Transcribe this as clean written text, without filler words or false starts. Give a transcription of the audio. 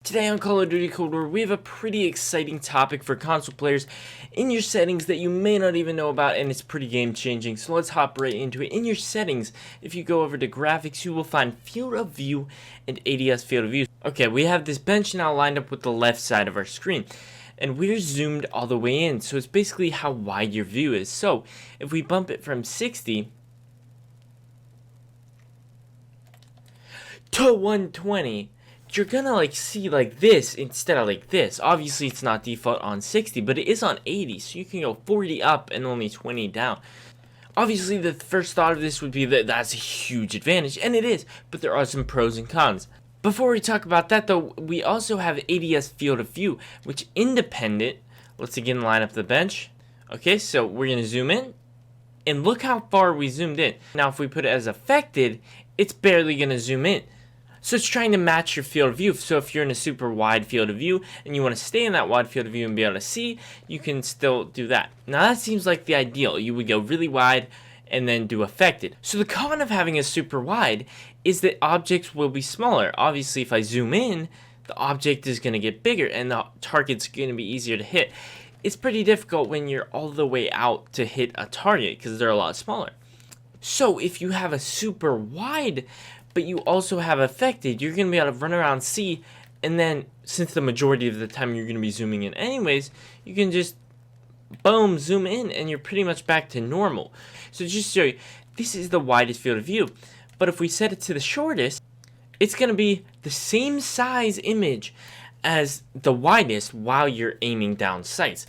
Today on Call of Duty Cold War, we have a pretty exciting topic for console players in your settings that you may not even know about, and it's pretty game changing. So let's hop right into it. In your settings, if you go over to graphics, you will find field of view and ADS field of view. Okay, we have this bench now lined up with the left side of our screen, and we're zoomed all the way in. So it's basically how wide your view is. So if we bump it from 60 to 120, you're gonna see like this instead of like this. Obviously it's not default on 60, but it is on 80, so you can go 40 up and only 20 down. Obviously the first thought of this would be that that's a huge advantage, and it is, but there are some pros and cons. Before we talk about that though, we also have ADS field of view, which independent. Let's again line up the bench. Okay, so we're gonna zoom in, and look how far we zoomed in. Now if we put it as affected, it's barely gonna zoom in. So it's trying to match your field of view. So if you're in a super wide field of view and you want to stay in that wide field of view and be able to see, you can still do that. Now that seems like the ideal. You would go really wide and then do affected. So the con of having a super wide is that objects will be smaller. Obviously if I zoom in, the object is going to get bigger and the target's going to be easier to hit. It's pretty difficult when you're all the way out to hit a target because they're a lot smaller. So if you have a super wide but you also have affected, you're going to be able to run around C, and then since the majority of the time you're going to be zooming in anyways, you can just boom, zoom in, and you're pretty much back to normal. So just to show you, this is the widest field of view, but if we set it to the shortest, it's going to be the same size image as the widest while you're aiming down sights.